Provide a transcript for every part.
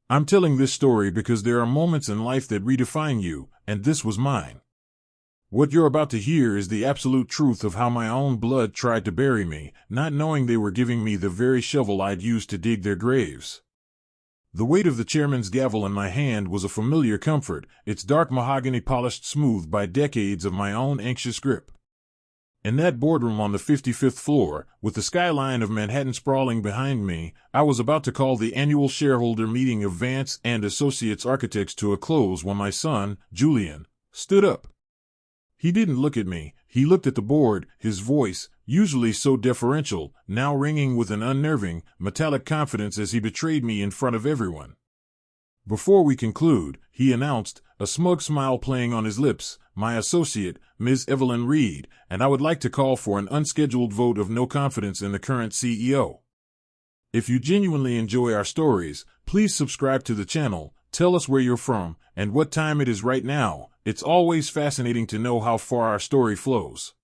I'm telling this story because there are moments in life that redefine you, and this was mine. What you're about to hear is the absolute truth of how my own blood tried to bury me, not knowing they were giving me the very shovel I'd used to dig their graves. The weight of the chairman's gavel in my hand was a familiar comfort, its dark mahogany polished smooth by decades of my own anxious grip. In that boardroom on the 55th floor, with the skyline of Manhattan sprawling behind me, I was about to call the annual shareholder meeting of Vance and Associates Architects to a close when my son, Julian, stood up. He didn't look at me, he looked at the board, his voice, usually so deferential, now ringing with an unnerving, metallic confidence as he betrayed me in front of everyone. Before we conclude, he announced, a smug smile playing on his lips, my associate, Ms. Evelyn Reed, and I would like to call for an unscheduled vote of no confidence in the current CEO. If you genuinely enjoy our stories, please subscribe to the channel, tell us where you're from, and what time it is right now. It's always fascinating to know how far our story flows.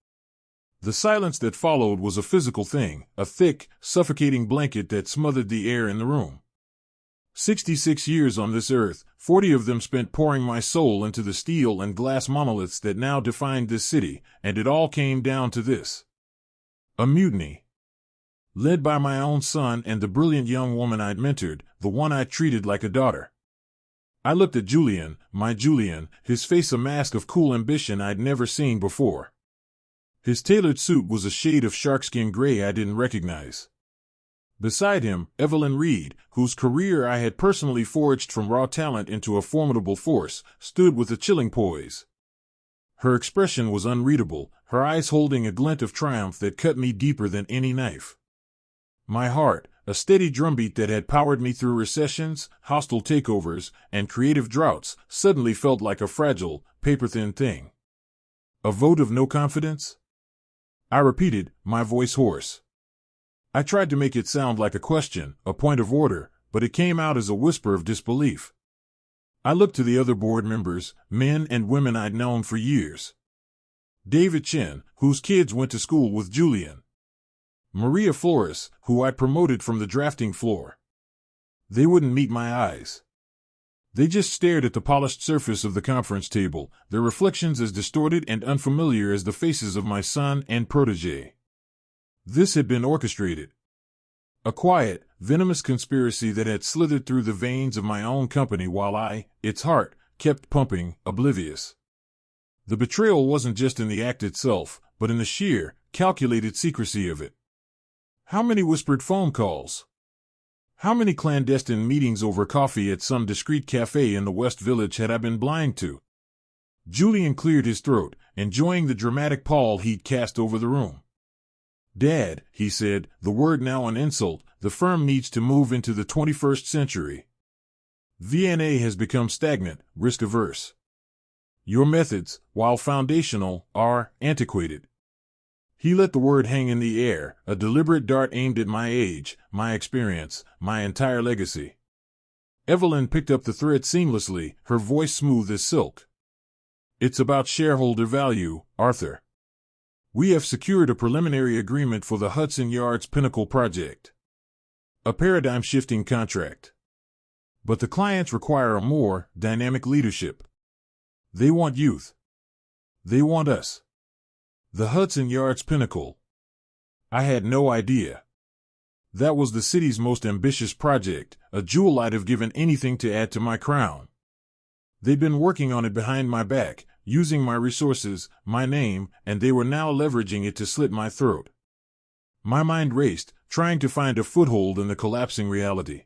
The silence that followed was a physical thing, a thick, suffocating blanket that smothered the air in the room. 66 years on this earth, 40 of them spent pouring my soul into the steel and glass monoliths that now defined this city, and it all came down to this. A mutiny. Led by my own son and the brilliant young woman I'd mentored, the one I treated like a daughter. I looked at Julian, my Julian, his face a mask of cool ambition I'd never seen before. His tailored suit was a shade of sharkskin gray I didn't recognize. Beside him, Evelyn Reed, whose career I had personally forged from raw talent into a formidable force, stood with a chilling poise. Her expression was unreadable, her eyes holding a glint of triumph that cut me deeper than any knife. My heart, a steady drumbeat that had powered me through recessions, hostile takeovers, and creative droughts, suddenly felt like a fragile, paper-thin thing. A vote of no confidence? I repeated, my voice hoarse. I tried to make it sound like a question, a point of order, but it came out as a whisper of disbelief. I looked to the other board members, men and women I'd known for years. David Chen, whose kids went to school with Julian. Maria Flores, who I promoted from the drafting floor. They wouldn't meet my eyes. They just stared at the polished surface of the conference table, their reflections as distorted and unfamiliar as the faces of my son and protégé. This had been orchestrated. A quiet, venomous conspiracy that had slithered through the veins of my own company while I, its heart, kept pumping, oblivious. The betrayal wasn't just in the act itself, but in the sheer, calculated secrecy of it. How many whispered phone calls? How many clandestine meetings over coffee at some discreet cafe in the West Village had I been blind to? Julian cleared his throat, enjoying the dramatic pall he'd cast over the room. Dad, he said, the word now an insult, the firm needs to move into the 21st century. VNA has become stagnant, risk-averse. Your methods, while foundational, are antiquated. He let the word hang in the air, a deliberate dart aimed at my age, my experience, my entire legacy. Evelyn picked up the thread seamlessly, her voice smooth as silk. It's about shareholder value, Arthur. We have secured a preliminary agreement for the Hudson Yards Pinnacle project. A paradigm-shifting contract. But the clients require a more dynamic leadership. They want youth. They want us. The Hudson Yards Pinnacle. I had no idea. That was the city's most ambitious project, a jewel I'd have given anything to add to my crown. They'd been working on it behind my back, using my resources, my name, and they were now leveraging it to slit my throat. My mind raced, trying to find a foothold in the collapsing reality.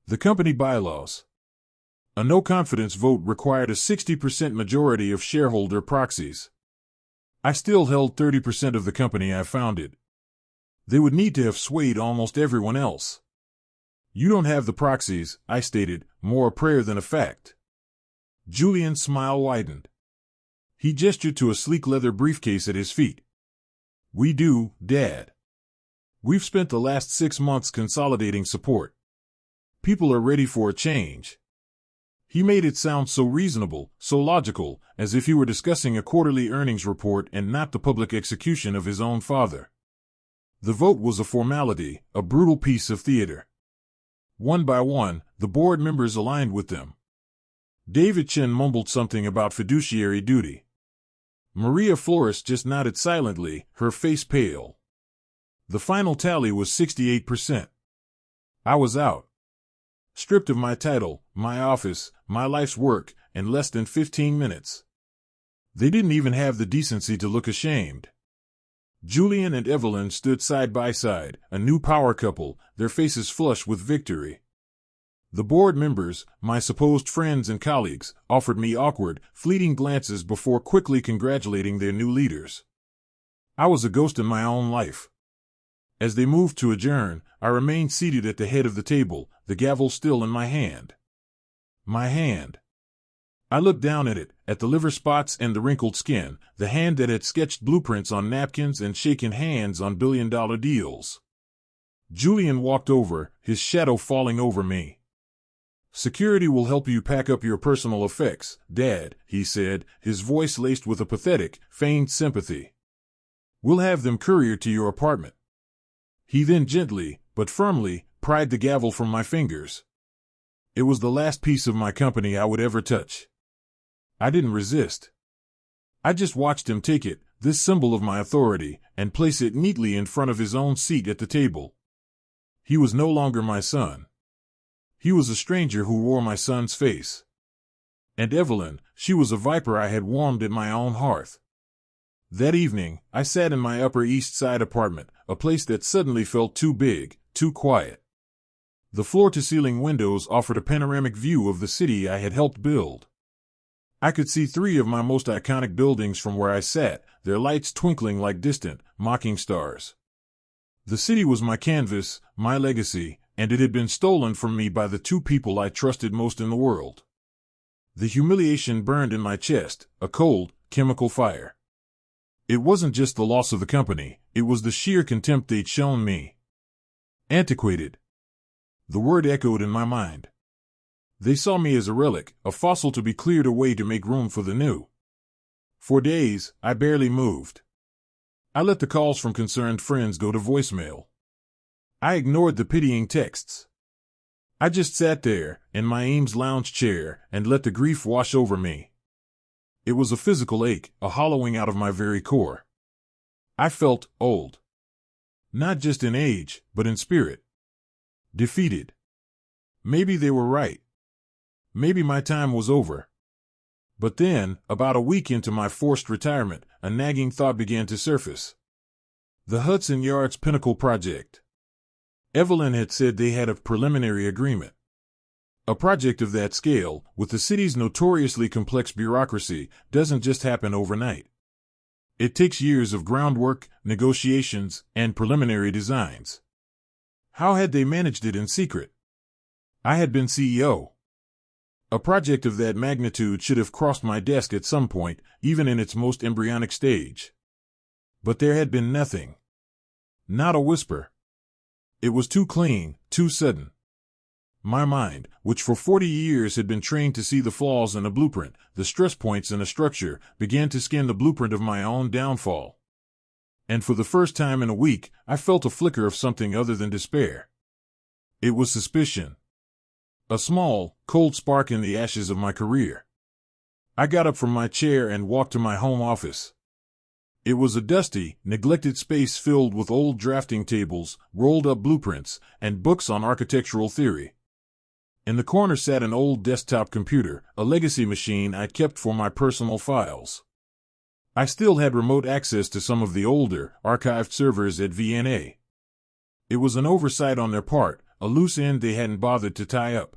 The company bylaws. A no-confidence vote required a 60% majority of shareholder proxies. I still held 30% of the company I founded. They would need to have swayed almost everyone else. You don't have the proxies, I stated, more a prayer than a fact. Julian's smile widened. He gestured to a sleek leather briefcase at his feet. We do, Dad. We've spent the last 6 months consolidating support. People are ready for a change. He made it sound so reasonable, so logical, as if he were discussing a quarterly earnings report and not the public execution of his own father. The vote was a formality, a brutal piece of theater. One by one, the board members aligned with them. David Chen mumbled something about fiduciary duty. Maria Flores just nodded silently, her face pale. The final tally was 68%. I was out. Stripped of my title, my office, my life's work, in less than 15 minutes. They didn't even have the decency to look ashamed. Julian and Evelyn stood side by side, a new power couple, their faces flush with victory. The board members, my supposed friends and colleagues, offered me awkward, fleeting glances before quickly congratulating their new leaders. I was a ghost in my own life. As they moved to adjourn, I remained seated at the head of the table, the gavel still in my hand. My hand. I looked down at it, at the liver spots and the wrinkled skin, the hand that had sketched blueprints on napkins and shaken hands on billion-dollar deals. Julian walked over, his shadow falling over me. "Security will help you pack up your personal effects, Dad," he said, his voice laced with a pathetic, feigned sympathy. "We'll have them couriered to your apartment." He then gently, but firmly, pried the gavel from my fingers. It was the last piece of my company I would ever touch. I didn't resist. I just watched him take it, this symbol of my authority, and place it neatly in front of his own seat at the table. He was no longer my son. He was a stranger who wore my son's face. And Evelyn, she was a viper I had warmed at my own hearth. That evening, I sat in my Upper East Side apartment, a place that suddenly felt too big, too quiet. The floor-to-ceiling windows offered a panoramic view of the city I had helped build. I could see 3 of my most iconic buildings from where I sat, their lights twinkling like distant, mocking stars. The city was my canvas, my legacy, and it had been stolen from me by the 2 people I trusted most in the world. The humiliation burned in my chest, a cold, chemical fire. It wasn't just the loss of the company, it was the sheer contempt they'd shown me. Antiquated. The word echoed in my mind. They saw me as a relic, a fossil to be cleared away to make room for the new. For days, I barely moved. I let the calls from concerned friends go to voicemail. I ignored the pitying texts. I just sat there, in my Ames lounge chair, and let the grief wash over me. It was a physical ache, a hollowing out of my very core. I felt old. Not just in age, but in spirit. Defeated. Maybe they were right. Maybe my time was over. But then, about a week into my forced retirement, a nagging thought began to surface. The Hudson Yards Pinnacle project. Evelyn had said they had a preliminary agreement. A project of that scale, with the city's notoriously complex bureaucracy, doesn't just happen overnight. It takes years of groundwork, negotiations, and preliminary designs. How had they managed it in secret? I had been CEO. A project of that magnitude should have crossed my desk at some point, even in its most embryonic stage. But there had been nothing. Not a whisper. It was too clean, too sudden. My mind, which for 40 years had been trained to see the flaws in a blueprint, the stress points in a structure, began to scan the blueprint of my own downfall. And for the first time in a week, I felt a flicker of something other than despair. It was suspicion. A small, cold spark in the ashes of my career. I got up from my chair and walked to my home office. It was a dusty, neglected space filled with old drafting tables, rolled-up blueprints, and books on architectural theory. In the corner sat an old desktop computer, a legacy machine I'd kept for my personal files. I still had remote access to some of the older, archived servers at VNA. It was an oversight on their part, a loose end they hadn't bothered to tie up.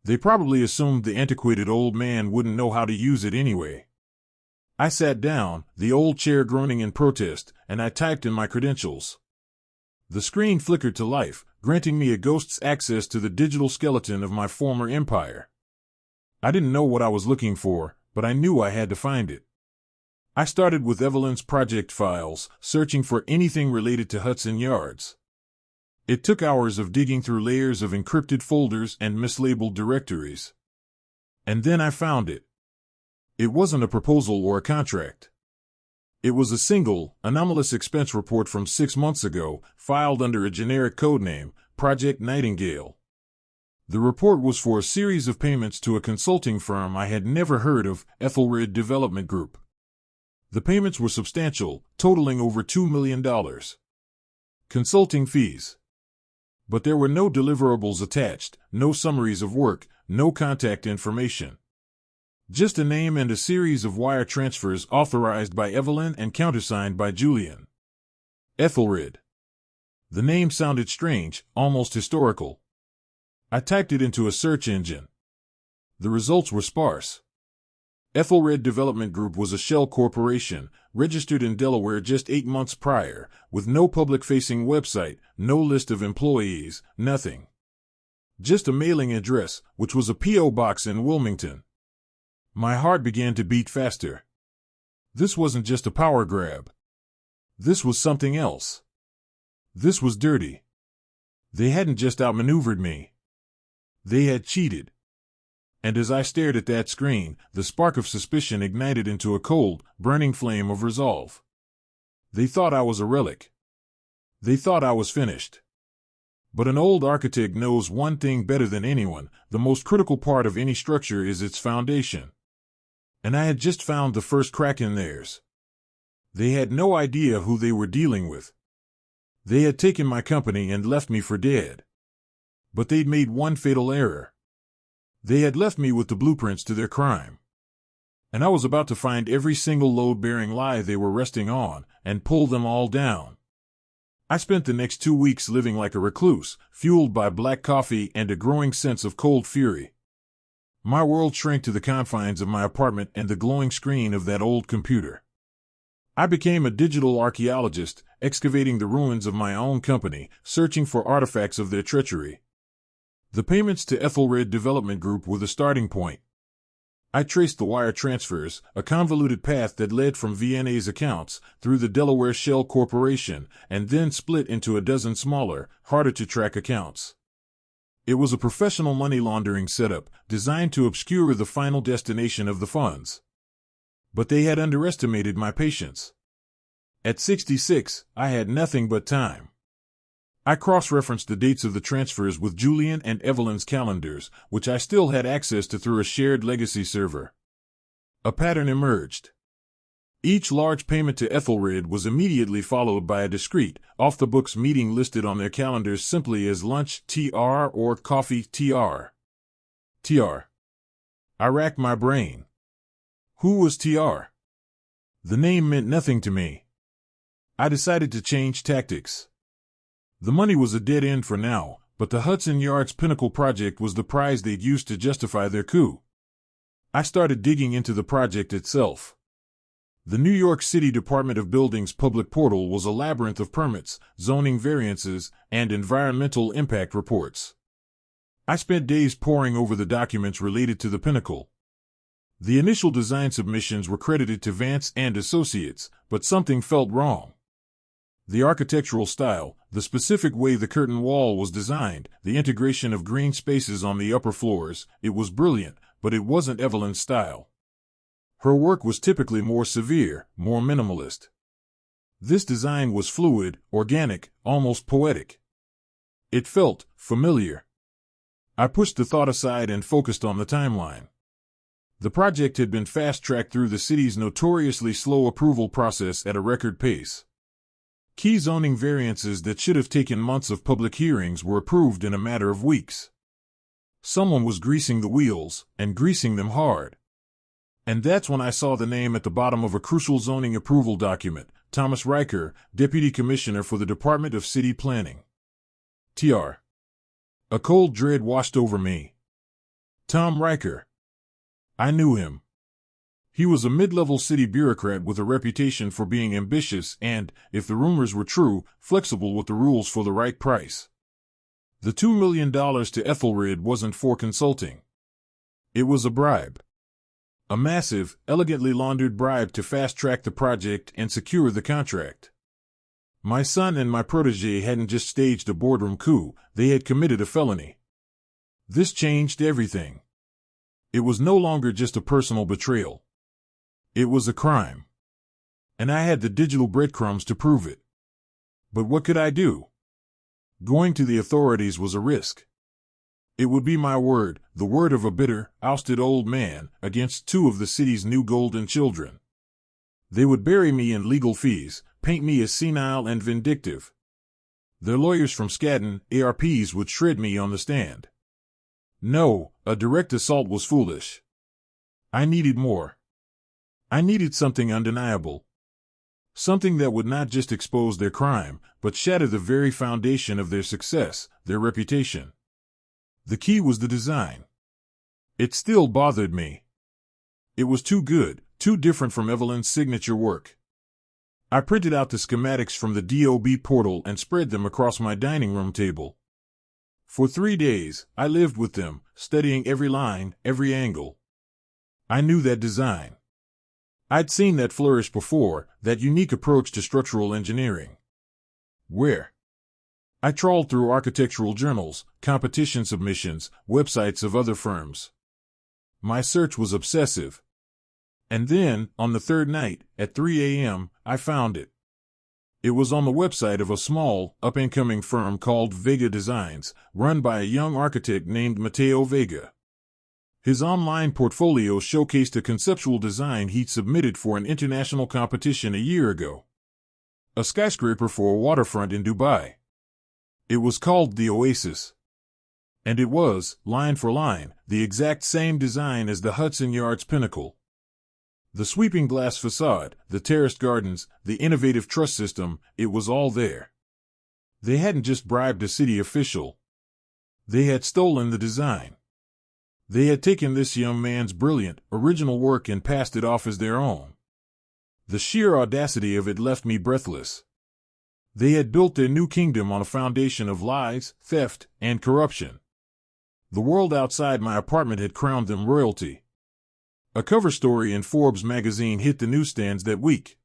They probably assumed the antiquated old man wouldn't know how to use it anyway. I sat down, the old chair groaning in protest, and I typed in my credentials. The screen flickered to life, granting me a ghost's access to the digital skeleton of my former empire. I didn't know what I was looking for, but I knew I had to find it. I started with Evelyn's project files, searching for anything related to Hudson Yards. It took hours of digging through layers of encrypted folders and mislabeled directories. And then I found it. It wasn't a proposal or a contract. It was a single, anomalous expense report from 6 months ago, filed under a generic codename, Project Nightingale. The report was for a series of payments to a consulting firm I had never heard of, Ethelred Development Group. The payments were substantial, totaling over $2 million. Consulting fees. But there were no deliverables attached, no summaries of work, no contact information. Just a name and a series of wire transfers authorized by Evelyn and countersigned by Julian. Ethelred. The name sounded strange, almost historical. I typed it into a search engine. The results were sparse. Ethelred Development Group was a shell corporation, registered in Delaware just 8 months prior, with no public-facing website, no list of employees, nothing. Just a mailing address, which was a P.O. box in Wilmington. My heart began to beat faster. This wasn't just a power grab. This was something else. This was dirty. They hadn't just outmaneuvered me. They had cheated. And as I stared at that screen, the spark of suspicion ignited into a cold, burning flame of resolve. They thought I was a relic. They thought I was finished. But an old architect knows one thing better than anyone: the most critical part of any structure is its foundation. And I had just found the first crack in theirs. They had no idea who they were dealing with. They had taken my company and left me for dead. But they'd made one fatal error. They had left me with the blueprints to their crime. And I was about to find every single load-bearing lie they were resting on, and pull them all down. I spent the next 2 weeks living like a recluse, fueled by black coffee and a growing sense of cold fury. My world shrank to the confines of my apartment and the glowing screen of that old computer. I became a digital archaeologist, excavating the ruins of my own company, searching for artifacts of their treachery. The payments to Ethelred Development Group were the starting point. I traced the wire transfers, a convoluted path that led from VNA's accounts through the Delaware Shell Corporation, and then split into a dozen smaller, harder-to-track accounts. It was a professional money laundering setup, designed to obscure the final destination of the funds. But they had underestimated my patience. At 66, I had nothing but time. I cross-referenced the dates of the transfers with Julian and Evelyn's calendars, which I still had access to through a shared legacy server. A pattern emerged. Each large payment to Ethelred was immediately followed by a discreet, off-the-books meeting listed on their calendars simply as lunch TR or coffee TR. TR. I racked my brain. Who was TR? The name meant nothing to me. I decided to change tactics. The money was a dead end for now, but the Hudson Yards Pinnacle project was the prize they'd used to justify their coup. I started digging into the project itself. The New York City Department of Buildings public portal was a labyrinth of permits, zoning variances, and environmental impact reports. I spent days poring over the documents related to the Pinnacle. The initial design submissions were credited to Vance and Associates, but something felt wrong. The architectural style, the specific way the curtain wall was designed, the integration of green spaces on the upper floors, it was brilliant, but it wasn't Evelyn's style. Her work was typically more severe, more minimalist. This design was fluid, organic, almost poetic. It felt familiar. I pushed the thought aside and focused on the timeline. The project had been fast-tracked through the city's notoriously slow approval process at a record pace. Key zoning variances that should have taken months of public hearings were approved in a matter of weeks. Someone was greasing the wheels, and greasing them hard. And that's when I saw the name at the bottom of a crucial zoning approval document: Thomas Riker, Deputy Commissioner for the Department of City Planning. TR. A cold dread washed over me. Tom Riker. I knew him. He was a mid-level city bureaucrat with a reputation for being ambitious and, if the rumors were true, flexible with the rules for the right price. The $2 million to Ethelred wasn't for consulting. It was a bribe. A massive, elegantly laundered bribe to fast-track the project and secure the contract. My son and my protégé hadn't just staged a boardroom coup, they had committed a felony. This changed everything. It was no longer just a personal betrayal. It was a crime. And I had the digital breadcrumbs to prove it. But what could I do? Going to the authorities was a risk. It would be my word, the word of a bitter, ousted old man, against two of the city's new golden children. They would bury me in legal fees, paint me as senile and vindictive. Their lawyers from Skadden, ARPs, would shred me on the stand. No, a direct assault was foolish. I needed more. I needed something undeniable. Something that would not just expose their crime, but shatter the very foundation of their success, their reputation. The key was the design. It still bothered me. It was too good, too different from Evelyn's signature work. I printed out the schematics from the DOB portal and spread them across my dining room table. For 3 days, I lived with them, studying every line, every angle. I knew that design. I'd seen that flourish before, that unique approach to structural engineering. Where? I trawled through architectural journals, competition submissions, websites of other firms. My search was obsessive. And then, on the third night, at 3 a.m., I found it. It was on the website of a small, up-and-coming firm called Vega Designs, run by a young architect named Mateo Vega. His online portfolio showcased a conceptual design he'd submitted for an international competition a year ago. A skyscraper for a waterfront in Dubai. It was called the Oasis. And it was, line for line, the exact same design as the Hudson Yards Pinnacle. The sweeping glass facade, the terraced gardens, the innovative truss system, it was all there. They hadn't just bribed a city official. They had stolen the design. They had taken this young man's brilliant, original work and passed it off as their own. The sheer audacity of it left me breathless. They had built their new kingdom on a foundation of lies, theft, and corruption. The world outside my apartment had crowned them royalty. A cover story in Forbes magazine hit the newsstands that week.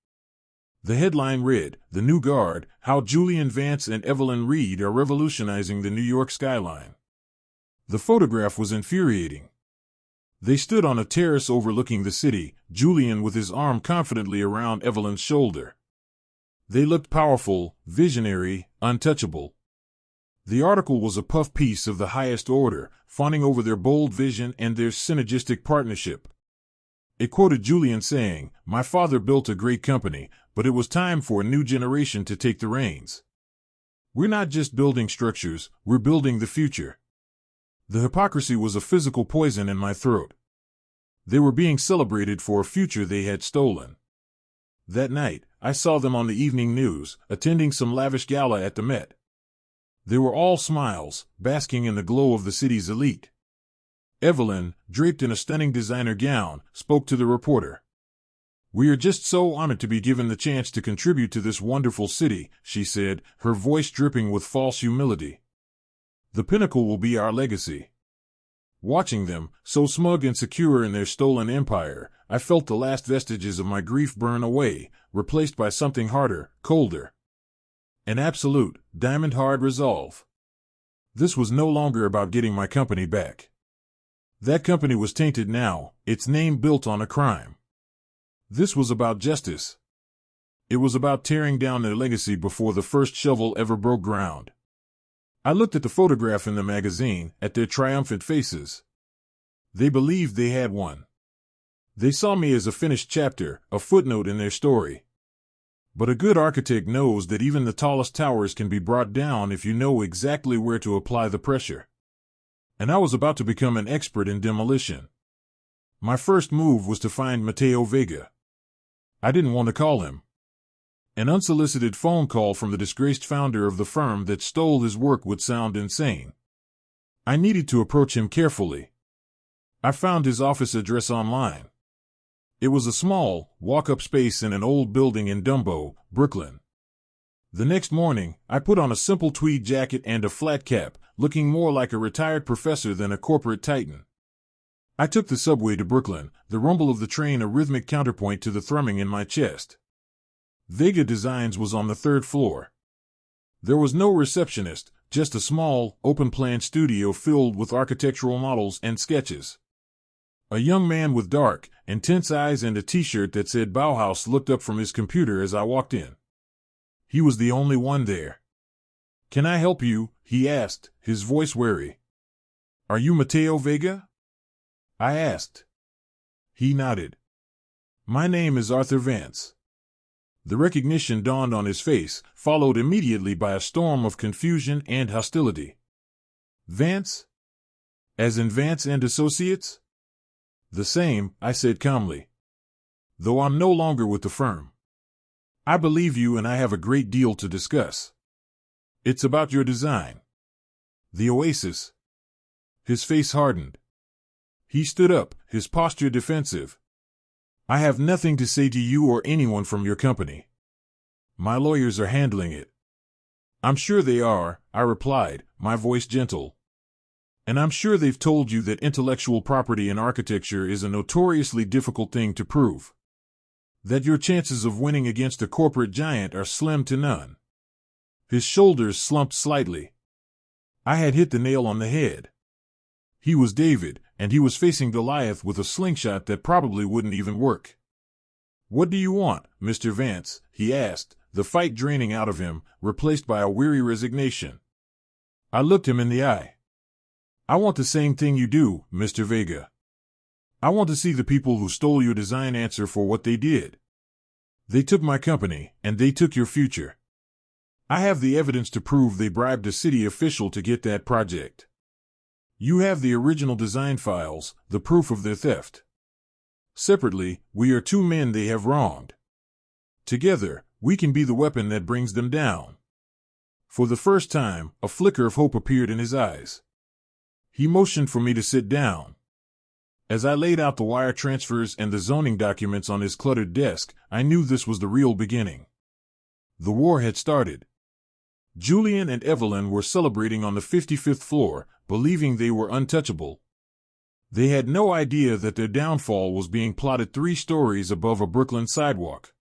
The headline read, "The New Guard, How Julian Vance and Evelyn Reed Are Revolutionizing the New York Skyline." The photograph was infuriating. They stood on a terrace overlooking the city, Julian with his arm confidently around Evelyn's shoulder. They looked powerful, visionary, untouchable. The article was a puff piece of the highest order, fawning over their bold vision and their synergistic partnership. It quoted Julian saying, "My father built a great company, but it was time for a new generation to take the reins. We're not just building structures, we're building the future." The hypocrisy was a physical poison in my throat. They were being celebrated for a future they had stolen. That night, I saw them on the evening news, attending some lavish gala at the Met. They were all smiles, basking in the glow of the city's elite. Evelyn, draped in a stunning designer gown, spoke to the reporter. "We are just so honored to be given the chance to contribute to this wonderful city," she said, her voice dripping with false humility. "The Pinnacle will be our legacy." Watching them, so smug and secure in their stolen empire, I felt the last vestiges of my grief burn away, replaced by something harder, colder. An absolute, diamond-hard resolve. This was no longer about getting my company back. That company was tainted now, its name built on a crime. This was about justice. It was about tearing down their legacy before the first shovel ever broke ground. I looked at the photograph in the magazine, at their triumphant faces. They believed they had won. They saw me as a finished chapter, a footnote in their story. But a good architect knows that even the tallest towers can be brought down if you know exactly where to apply the pressure. And I was about to become an expert in demolition. My first move was to find Mateo Vega. I didn't want to call him. An unsolicited phone call from the disgraced founder of the firm that stole his work would sound insane. I needed to approach him carefully. I found his office address online. It was a small, walk-up space in an old building in Dumbo, Brooklyn. The next morning, I put on a simple tweed jacket and a flat cap, looking more like a retired professor than a corporate titan. I took the subway to Brooklyn, the rumble of the train a rhythmic counterpoint to the thrumming in my chest. Vega Designs was on the 3rd floor. There was no receptionist, just a small, open-plan studio filled with architectural models and sketches. A young man with dark, intense eyes and a t-shirt that said Bauhaus looked up from his computer as I walked in. He was the only one there. "Can I help you?" he asked, his voice wary. Are you Mateo Vega? I asked. He nodded. My name is Arthur Vance. The recognition dawned on his face, followed immediately by a storm of confusion and hostility. Vance? As in Vance and Associates? The same, I said calmly. Though I'm no longer with the firm. I believe you and I have a great deal to discuss. It's about your design. The Oasis. His face hardened. He stood up, his posture defensive. I have nothing to say to you or anyone from your company. My lawyers are handling it. I'm sure they are, I replied, my voice gentle. And I'm sure they've told you that intellectual property in architecture is a notoriously difficult thing to prove. That your chances of winning against a corporate giant are slim to none. His shoulders slumped slightly. I had hit the nail on the head. He was David, and he was facing Goliath with a slingshot that probably wouldn't even work. What do you want, Mr. Vance? He asked, the fight draining out of him, replaced by a weary resignation. I looked him in the eye. I want the same thing you do, Mr. Vega. I want to see the people who stole your design answer for what they did. They took my company, and they took your future. I have the evidence to prove they bribed a city official to get that project. You have the original design files, the proof of their theft. Separately, we are two men they have wronged. Together, we can be the weapon that brings them down. For the first time, a flicker of hope appeared in his eyes. He motioned for me to sit down. As I laid out the wire transfers and the zoning documents on his cluttered desk, I knew this was the real beginning. The war had started. Julian and Evelyn were celebrating on the 55th floor, believing they were untouchable. They had no idea that their downfall was being plotted 3 stories above a Brooklyn sidewalk.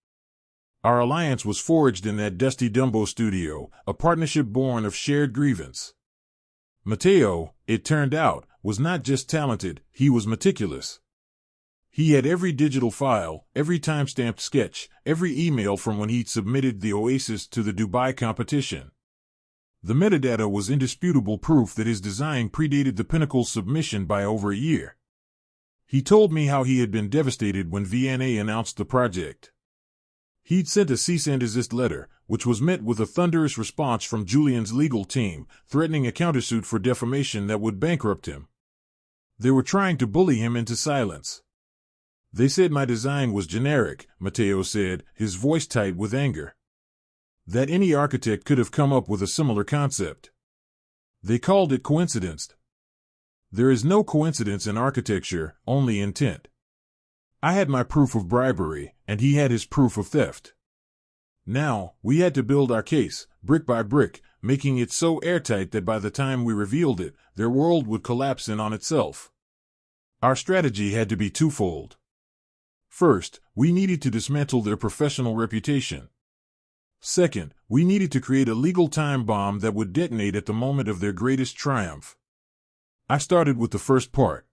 Our alliance was forged in that dusty Dumbo studio, a partnership born of shared grievance. Mateo, it turned out, was not just talented, he was meticulous. He had every digital file, every time-stamped sketch, every email from when he'd submitted the Oasis to the Dubai competition. The metadata was indisputable proof that his design predated the Pinnacle's submission by over a year. He told me how he had been devastated when VNA announced the project. He'd sent a cease and desist letter, which was met with a thunderous response from Julian's legal team, threatening a countersuit for defamation that would bankrupt him. They were trying to bully him into silence. They said my design was generic, Mateo said, his voice tight with anger. That any architect could have come up with a similar concept. They called it coincidence. There is no coincidence in architecture, only intent. I had my proof of bribery, and he had his proof of theft. Now, we had to build our case, brick by brick, making it so airtight that by the time we revealed it, their world would collapse in on itself. Our strategy had to be twofold. First, we needed to dismantle their professional reputation. Second, we needed to create a legal time bomb that would detonate at the moment of their greatest triumph. I started with the first part.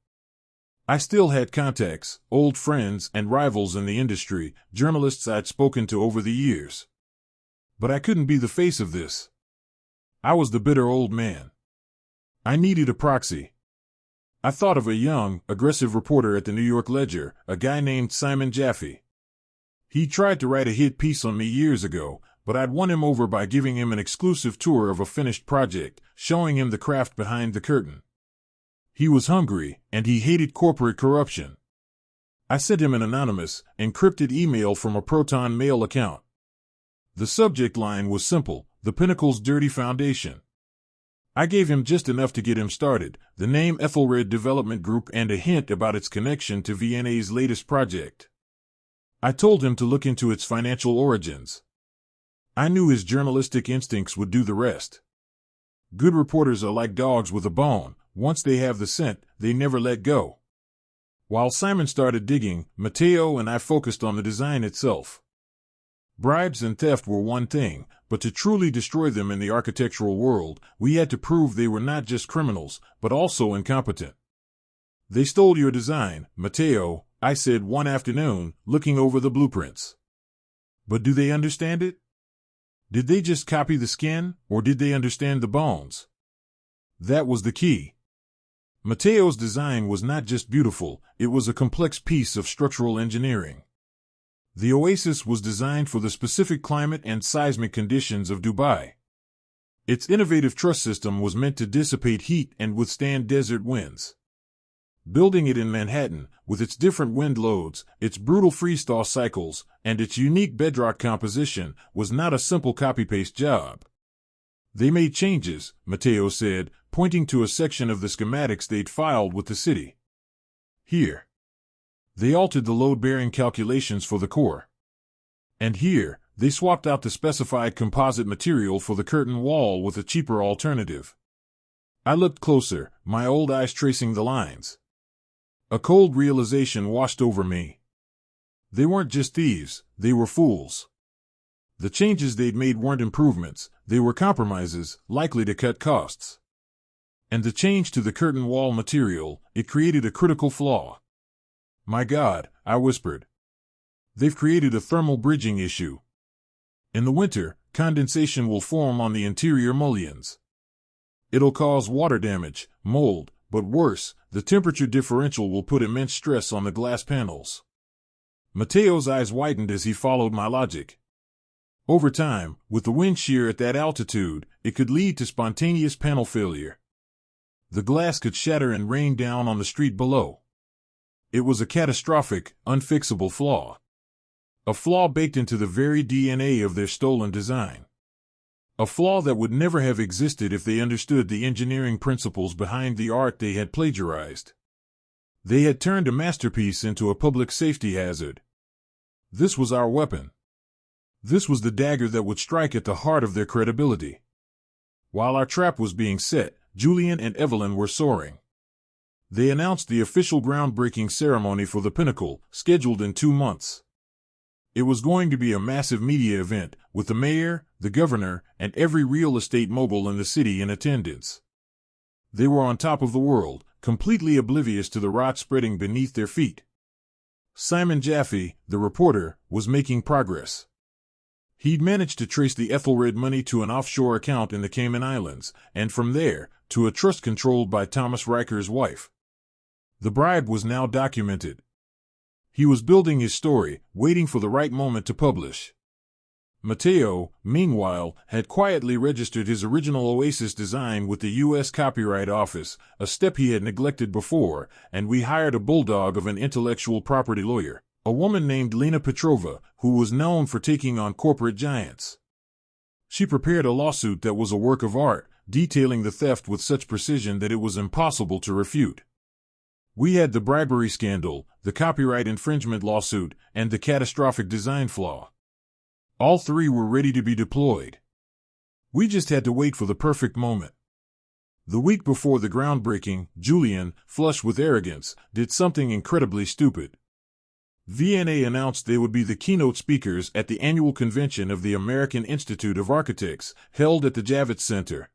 I still had contacts, old friends, and rivals in the industry, journalists I'd spoken to over the years. But I couldn't be the face of this. I was the bitter old man. I needed a proxy. I thought of a young, aggressive reporter at the New York Ledger, a guy named Simon Jaffe. He tried to write a hit piece on me years ago, but I'd won him over by giving him an exclusive tour of a finished project, showing him the craft behind the curtain. He was hungry, and he hated corporate corruption. I sent him an anonymous, encrypted email from a Proton Mail account. The subject line was simple, the Pinnacle's dirty foundation. I gave him just enough to get him started, the name Ethelred Development Group and a hint about its connection to VNA's latest project. I told him to look into its financial origins. I knew his journalistic instincts would do the rest. Good reporters are like dogs with a bone. Once they have the scent, they never let go. While Simon started digging, Mateo and I focused on the design itself. Bribes and theft were one thing, but to truly destroy them in the architectural world, we had to prove they were not just criminals, but also incompetent. They stole your design, Mateo, I said one afternoon, looking over the blueprints. But do they understand it? Did they just copy the skin, or did they understand the bones? That was the key. Mateo's design was not just beautiful, it was a complex piece of structural engineering. The oasis was designed for the specific climate and seismic conditions of Dubai. Its innovative truss system was meant to dissipate heat and withstand desert winds. Building it in Manhattan, with its different wind loads, its brutal freeze-thaw cycles, and its unique bedrock composition, was not a simple copy-paste job. They made changes, Mateo said, pointing to a section of the schematics they'd filed with the city. Here. They altered the load-bearing calculations for the core. And here, they swapped out the specified composite material for the curtain wall with a cheaper alternative. I looked closer, my old eyes tracing the lines. A cold realization washed over me. They weren't just thieves, they were fools. The changes they'd made weren't improvements, they were compromises, likely to cut costs. And the change to the curtain wall material, it created a critical flaw. My God, I whispered. They've created a thermal bridging issue. In the winter, condensation will form on the interior mullions. It'll cause water damage, mold, but worse, the temperature differential will put immense stress on the glass panels. Mateo's eyes widened as he followed my logic. Over time, with the wind shear at that altitude, it could lead to spontaneous panel failure. The glass could shatter and rain down on the street below. It was a catastrophic, unfixable flaw. A flaw baked into the very DNA of their stolen design. A flaw that would never have existed if they understood the engineering principles behind the art they had plagiarized. They had turned a masterpiece into a public safety hazard. This was our weapon. This was the dagger that would strike at the heart of their credibility. While our trap was being set, Julian and Evelyn were soaring. They announced the official groundbreaking ceremony for the Pinnacle, scheduled in 2 months. It was going to be a massive media event, with the mayor, the governor, and every real estate mogul in the city in attendance. They were on top of the world, completely oblivious to the rot spreading beneath their feet. Simon Jaffe, the reporter, was making progress. He'd managed to trace the Ethelred money to an offshore account in the Cayman Islands, and from there, to a trust controlled by Thomas Riker's wife. The bribe was now documented. He was building his story, waiting for the right moment to publish. Mateo, meanwhile, had quietly registered his original Oasis design with the U.S. Copyright Office, a step he had neglected before, and we hired a bulldog of an intellectual property lawyer, a woman named Lena Petrova, who was known for taking on corporate giants. She prepared a lawsuit that was a work of art, detailing the theft with such precision that it was impossible to refute. We had the bribery scandal, the copyright infringement lawsuit, and the catastrophic design flaw. All three were ready to be deployed. We just had to wait for the perfect moment. The week before the groundbreaking, Julian, flushed with arrogance, did something incredibly stupid. V&A announced they would be the keynote speakers at the annual convention of the American Institute of Architects, held at the Javits Center.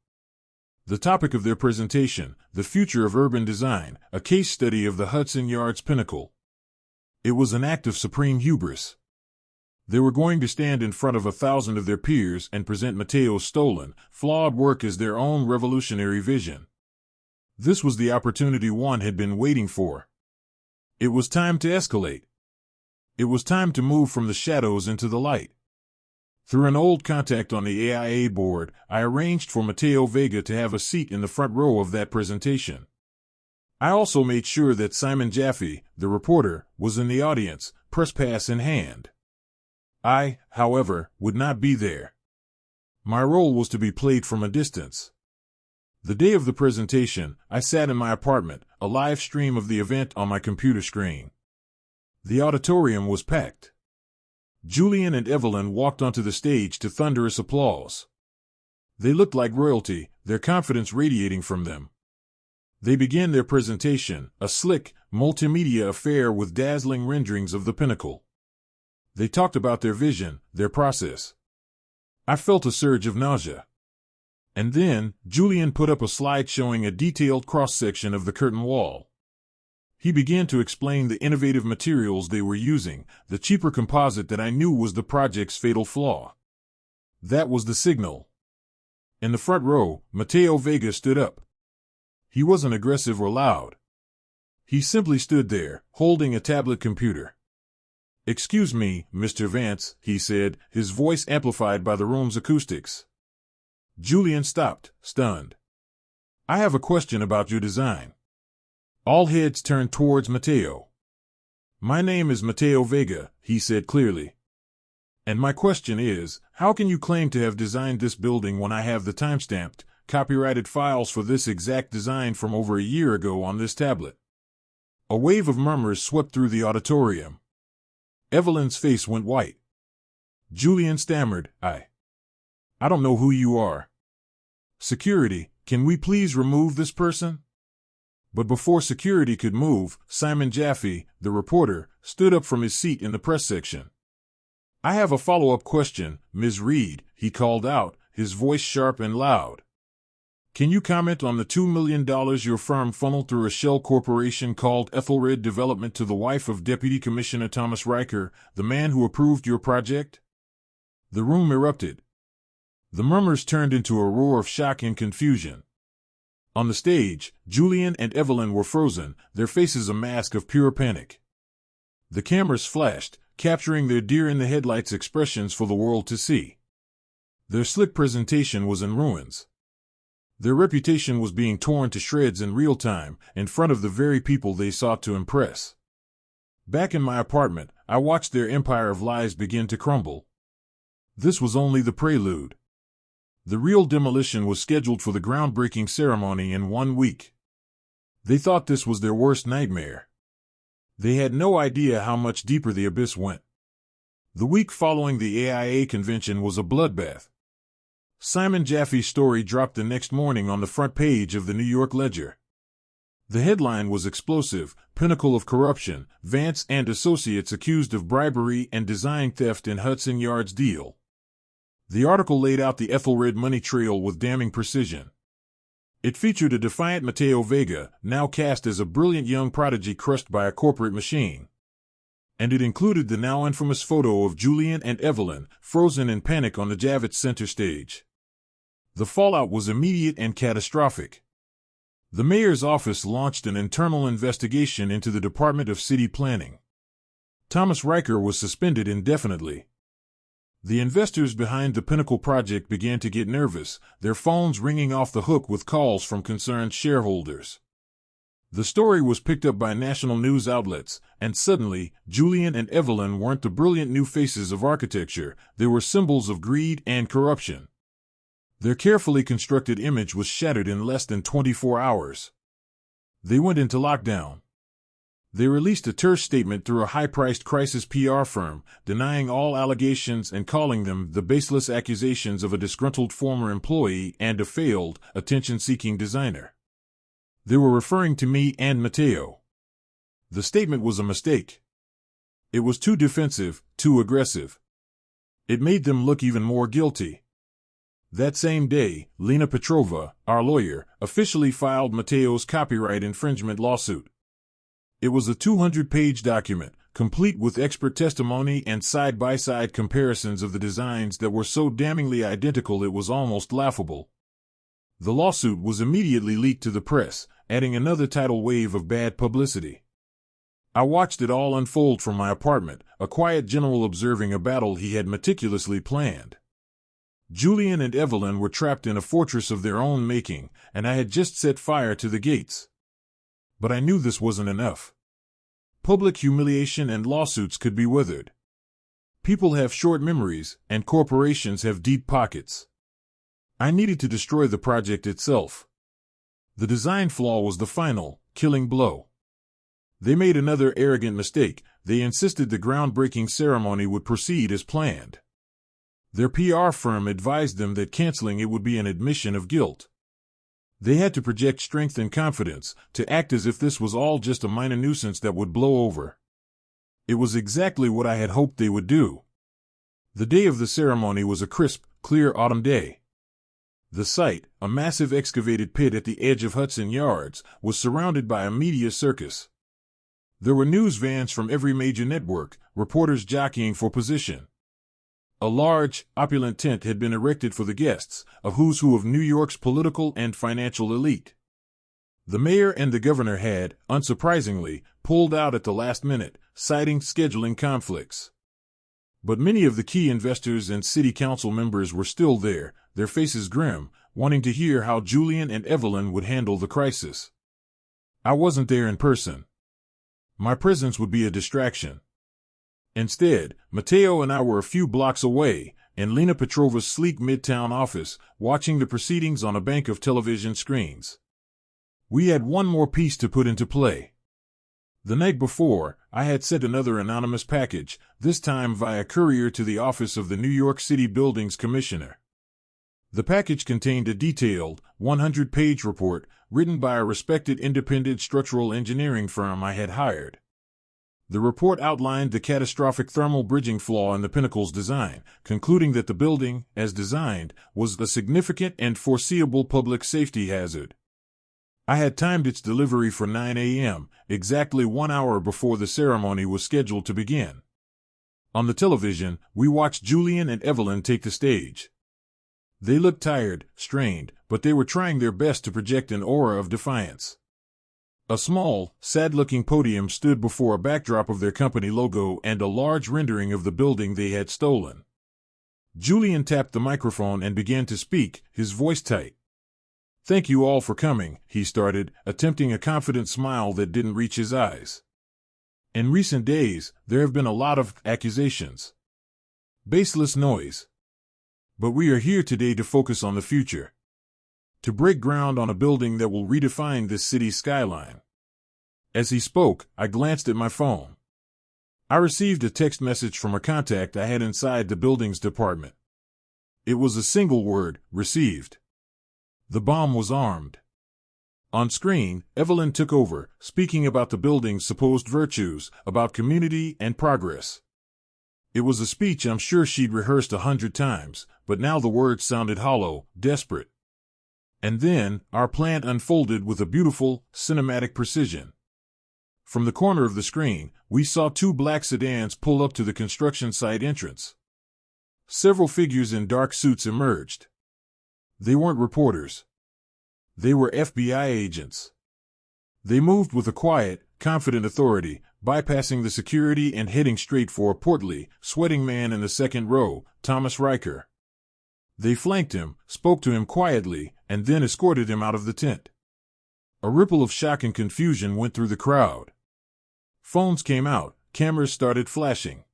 The topic of their presentation, The Future of Urban Design, a case study of the Hudson Yards Pinnacle. It was an act of supreme hubris. They were going to stand in front of 1,000 of their peers and present Mateo's stolen, flawed work as their own revolutionary vision. This was the opportunity one had been waiting for. It was time to escalate. It was time to move from the shadows into the light. Through an old contact on the AIA board, I arranged for Mateo Vega to have a seat in the front row of that presentation. I also made sure that Simon Jaffe, the reporter, was in the audience, press pass in hand. I, however, would not be there. My role was to be played from a distance. The day of the presentation, I sat in my apartment, a live stream of the event on my computer screen. The auditorium was packed. Julian and Evelyn walked onto the stage to thunderous applause. They looked like royalty, their confidence radiating from them. They began their presentation, a slick, multimedia affair with dazzling renderings of the Pinnacle. They talked about their vision, their process. I felt a surge of nausea. And then, Julian put up a slide showing a detailed cross-section of the curtain wall. He began to explain the innovative materials they were using, the cheaper composite that I knew was the project's fatal flaw. That was the signal. In the front row, Mateo Vega stood up. He wasn't aggressive or loud. He simply stood there, holding a tablet computer. "Excuse me, Mr. Vance," he said, his voice amplified by the room's acoustics. Julian stopped, stunned. "I have a question about your design." All heads turned towards Mateo. "My name is Mateo Vega," he said clearly. "And my question is, how can you claim to have designed this building when I have the timestamped, copyrighted files for this exact design from over a year ago on this tablet?" A wave of murmurs swept through the auditorium. Evelyn's face went white. Julian stammered, I don't know who you are." "Security, can we please remove this person?" But before security could move, Simon Jaffe, the reporter, stood up from his seat in the press section. "I have a follow-up question, Ms. Reed," he called out, his voice sharp and loud. "Can you comment on the $2 million your firm funneled through a shell corporation called Ethelred Development to the wife of Deputy Commissioner Thomas Riker, the man who approved your project?" The room erupted. The murmurs turned into a roar of shock and confusion. On the stage, Julian and Evelyn were frozen, their faces a mask of pure panic. The cameras flashed, capturing their deer-in-the-headlights expressions for the world to see. Their slick presentation was in ruins. Their reputation was being torn to shreds in real time, in front of the very people they sought to impress. Back in my apartment, I watched their empire of lies begin to crumble. This was only the prelude. The real demolition was scheduled for the groundbreaking ceremony in 1 week. They thought this was their worst nightmare. They had no idea how much deeper the abyss went. The week following the AIA convention was a bloodbath. Simon Jaffe's story dropped the next morning on the front page of the New York Ledger. The headline was explosive: Pinnacle of Corruption, Vance and Associates accused of bribery and design theft in Hudson Yards deal. The article laid out the Ethelred money trail with damning precision. It featured a defiant Mateo Vega, now cast as a brilliant young prodigy crushed by a corporate machine. And it included the now infamous photo of Julian and Evelyn, frozen in panic on the Javits center stage. The fallout was immediate and catastrophic. The mayor's office launched an internal investigation into the Department of City Planning. Thomas Riker was suspended indefinitely. The investors behind the Pinnacle project began to get nervous, their phones ringing off the hook with calls from concerned shareholders. The story was picked up by national news outlets, and suddenly, Julian and Evelyn weren't the brilliant new faces of architecture, they were symbols of greed and corruption. Their carefully constructed image was shattered in less than 24 hours. They went into lockdown. They released a terse statement through a high-priced crisis PR firm, denying all allegations and calling them the baseless accusations of a disgruntled former employee and a failed, attention-seeking designer. They were referring to me and Mateo. The statement was a mistake. It was too defensive, too aggressive. It made them look even more guilty. That same day, Lena Petrova, our lawyer, officially filed Mateo's copyright infringement lawsuit. It was a 200-page document, complete with expert testimony and side-by-side comparisons of the designs that were so damningly identical it was almost laughable. The lawsuit was immediately leaked to the press, adding another tidal wave of bad publicity. I watched it all unfold from my apartment, a quiet general observing a battle he had meticulously planned. Julian and Evelyn were trapped in a fortress of their own making, and I had just set fire to the gates. But I knew this wasn't enough. Public humiliation and lawsuits could be weathered. People have short memories, and corporations have deep pockets. I needed to destroy the project itself. The design flaw was the final, killing blow. They made another arrogant mistake. They insisted the groundbreaking ceremony would proceed as planned. Their PR firm advised them that canceling it would be an admission of guilt. They had to project strength and confidence, to act as if this was all just a minor nuisance that would blow over. It was exactly what I had hoped they would do. The day of the ceremony was a crisp, clear autumn day. The site, a massive excavated pit at the edge of Hudson Yards, was surrounded by a media circus. There were news vans from every major network, reporters jockeying for position. A large, opulent tent had been erected for the guests, a who's who of New York's political and financial elite. The mayor and the governor had, unsurprisingly, pulled out at the last minute, citing scheduling conflicts. But many of the key investors and city council members were still there, their faces grim, wanting to hear how Julian and Evelyn would handle the crisis. I wasn't there in person. My presence would be a distraction. Instead, Mateo and I were a few blocks away, in Lena Petrova's sleek midtown office, watching the proceedings on a bank of television screens. We had one more piece to put into play. The night before, I had sent another anonymous package, this time via courier to the office of the New York City Buildings Commissioner. The package contained a detailed, 100-page report written by a respected independent structural engineering firm I had hired. The report outlined the catastrophic thermal bridging flaw in the Pinnacle's design, concluding that the building, as designed, was a significant and foreseeable public safety hazard. I had timed its delivery for 9 a.m., exactly 1 hour before the ceremony was scheduled to begin. On the television, we watched Julian and Evelyn take the stage. They looked tired, strained, but they were trying their best to project an aura of defiance. A small, sad-looking podium stood before a backdrop of their company logo and a large rendering of the building they had stolen. Julian tapped the microphone and began to speak, his voice tight. "Thank you all for coming," he started, attempting a confident smile that didn't reach his eyes. "In recent days, there have been a lot of accusations. Baseless noise. But we are here today to focus on the future. To break ground on a building that will redefine this city's skyline." As he spoke, I glanced at my phone. I received a text message from a contact I had inside the buildings department. It was a single word, received. The bomb was armed. On screen, Evelyn took over, speaking about the building's supposed virtues, about community and progress. It was a speech I'm sure she'd rehearsed 100 times, but now the words sounded hollow, desperate. And then, our plan unfolded with a beautiful, cinematic precision. From the corner of the screen, we saw 2 black sedans pull up to the construction site entrance. Several figures in dark suits emerged. They weren't reporters. They were FBI agents. They moved with a quiet, confident authority, bypassing the security and heading straight for a portly, sweating man in the second row, Thomas Riker. They flanked him, spoke to him quietly, and then escorted him out of the tent. A ripple of shock and confusion went through the crowd. Phones came out, cameras started flashing.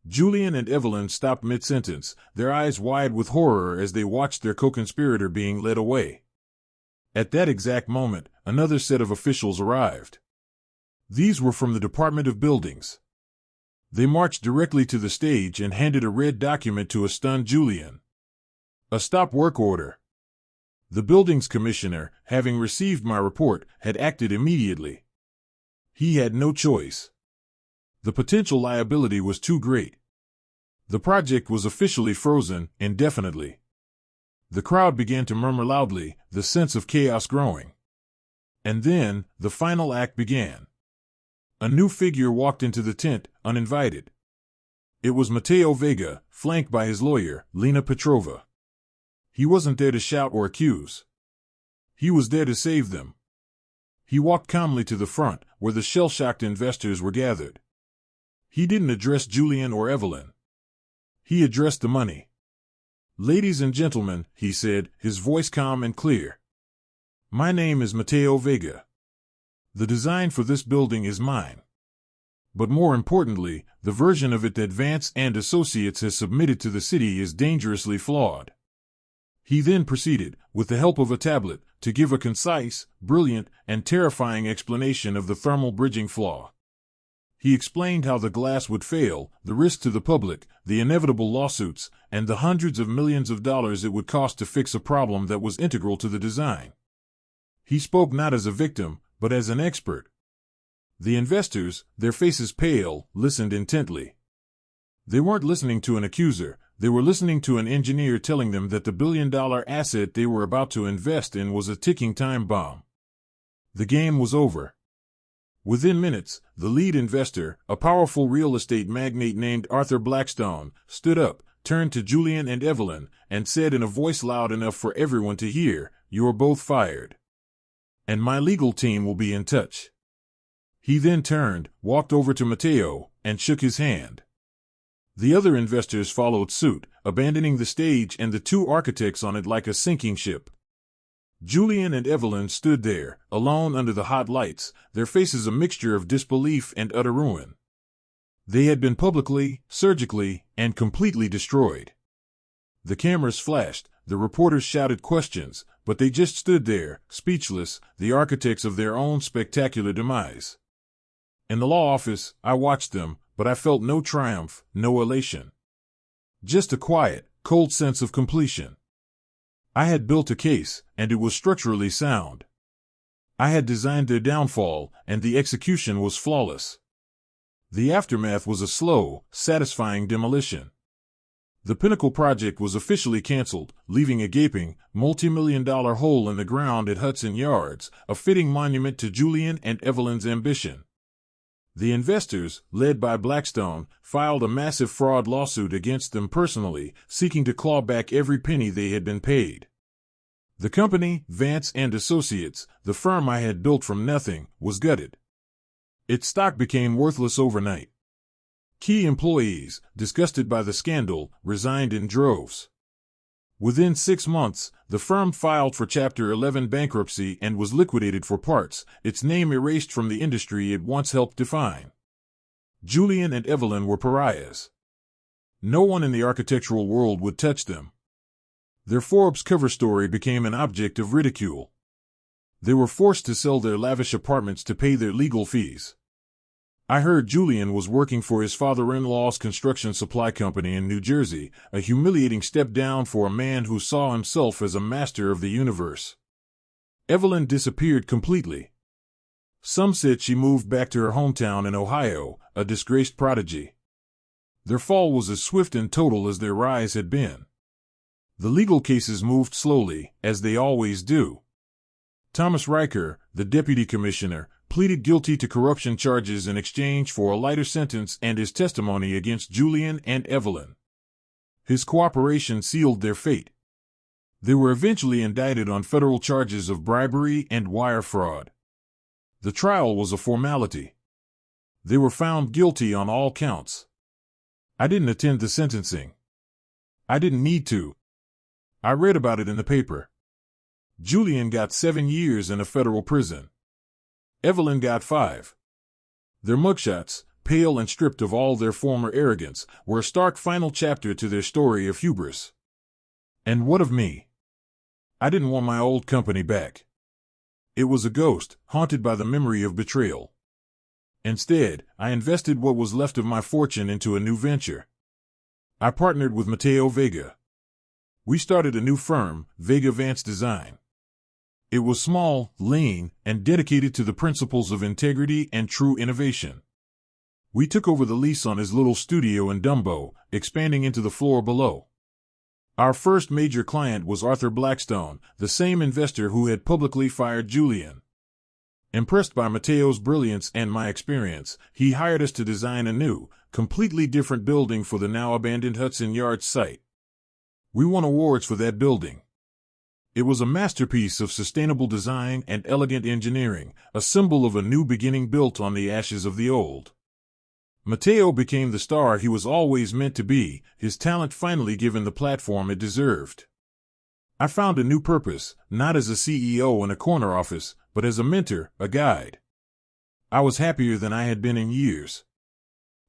Julian and Evelyn stopped mid-sentence, their eyes wide with horror as they watched their co-conspirator being led away. At that exact moment, another set of officials arrived. These were from the Department of Buildings. They marched directly to the stage and handed a red document to a stunned Julian. A stop work order. The buildings commissioner, having received my report, had acted immediately. He had no choice. The potential liability was too great. The project was officially frozen, indefinitely. The crowd began to murmur loudly, the sense of chaos growing. And then, the final act began. A new figure walked into the tent, uninvited. It was Mateo Vega, flanked by his lawyer, Lena Petrova. He wasn't there to shout or accuse. He was there to save them. He walked calmly to the front, where the shell-shocked investors were gathered. He didn't address Julian or Evelyn. He addressed the money. "Ladies and gentlemen," he said, his voice calm and clear. "My name is Mateo Vega. The design for this building is mine. But more importantly, the version of it that Vance and Associates has submitted to the city is dangerously flawed." He then proceeded, with the help of a tablet, to give a concise, brilliant, and terrifying explanation of the thermal bridging flaw. He explained how the glass would fail, the risk to the public, the inevitable lawsuits, and the hundreds of millions of dollars it would cost to fix a problem that was integral to the design. He spoke not as a victim, but as an expert. The investors, their faces pale, listened intently. They weren't listening to an accuser, they were listening to an engineer telling them that the billion-dollar asset they were about to invest in was a ticking time bomb. The game was over. Within minutes, the lead investor, a powerful real estate magnate named Arthur Blackstone, stood up, turned to Julian and Evelyn, and said in a voice loud enough for everyone to hear, "You are both fired." and my legal team will be in touch." He then turned, walked over to Matteo, and shook his hand. The other investors followed suit, abandoning the stage and the two architects on it like a sinking ship. Julian and Evelyn stood there, alone under the hot lights, their faces a mixture of disbelief and utter ruin. They had been publicly, surgically, and completely destroyed. The cameras flashed, the reporters shouted questions, but they just stood there, speechless, the architects of their own spectacular demise. In the law office, I watched them, but I felt no triumph, no elation. Just a quiet, cold sense of completion. I had built a case, and it was structurally sound. I had designed their downfall, and the execution was flawless. The aftermath was a slow, satisfying demolition. The Pinnacle project was officially canceled, leaving a gaping, multi-million-dollar hole in the ground at Hudson Yards, a fitting monument to Julian and Evelyn's ambition. The investors, led by Blackstone, filed a massive fraud lawsuit against them personally, seeking to claw back every penny they had been paid. The company, Vance and Associates, the firm I had built from nothing, was gutted. Its stock became worthless overnight. Key employees, disgusted by the scandal, resigned in droves. Within 6 months, the firm filed for Chapter 11 bankruptcy and was liquidated for parts, its name erased from the industry it once helped define. Julian and Evelyn were pariahs. No one in the architectural world would touch them. Their Forbes cover story became an object of ridicule. They were forced to sell their lavish apartments to pay their legal fees. I heard Julian was working for his father-in-law's construction supply company in New Jersey, a humiliating step down for a man who saw himself as a master of the universe. Evelyn disappeared completely. Some said she moved back to her hometown in Ohio, a disgraced prodigy. Their fall was as swift and total as their rise had been. The legal cases moved slowly, as they always do. Thomas Riker, the deputy commissioner, pleaded guilty to corruption charges in exchange for a lighter sentence and his testimony against Julian and Evelyn. His cooperation sealed their fate. They were eventually indicted on federal charges of bribery and wire fraud. The trial was a formality. They were found guilty on all counts. I didn't attend the sentencing. I didn't need to. I read about it in the paper. Julian got 7 years in a federal prison. Evelyn got 5. Their mugshots, pale and stripped of all their former arrogance, were a stark final chapter to their story of hubris. And what of me? I didn't want my old company back. It was a ghost, haunted by the memory of betrayal. Instead, I invested what was left of my fortune into a new venture. I partnered with Matteo Vega. We started a new firm, Vega Vance Design. It was small, lean, and dedicated to the principles of integrity and true innovation. We took over the lease on his little studio in Dumbo, expanding into the floor below. Our first major client was Arthur Blackstone, the same investor who had publicly fired Julian. Impressed by Matteo's brilliance and my experience, he hired us to design a new, completely different building for the now abandoned Hudson Yards site. We won awards for that building. It was a masterpiece of sustainable design and elegant engineering, a symbol of a new beginning built on the ashes of the old. Matteo became the star he was always meant to be, his talent finally given the platform it deserved. I found a new purpose, not as a CEO in a corner office, but as a mentor, a guide. I was happier than I had been in years.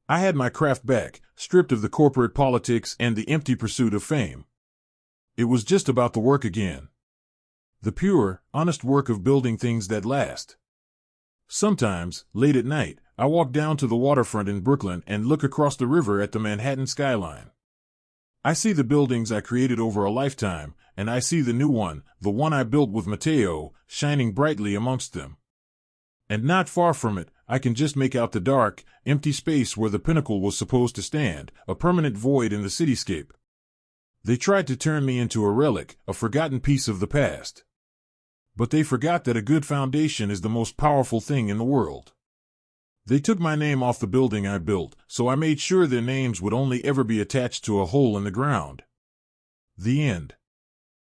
I had my craft back, stripped of the corporate politics and the empty pursuit of fame. It was just about the work again. The pure, honest work of building things that last. Sometimes, late at night, I walk down to the waterfront in Brooklyn and look across the river at the Manhattan skyline. I see the buildings I created over a lifetime, and I see the new one, the one I built with Matteo, shining brightly amongst them. And not far from it, I can just make out the dark, empty space where the Pinnacle was supposed to stand, a permanent void in the cityscape. They tried to turn me into a relic, a forgotten piece of the past. But they forgot that a good foundation is the most powerful thing in the world. They took my name off the building I built, so I made sure their names would only ever be attached to a hole in the ground. The end.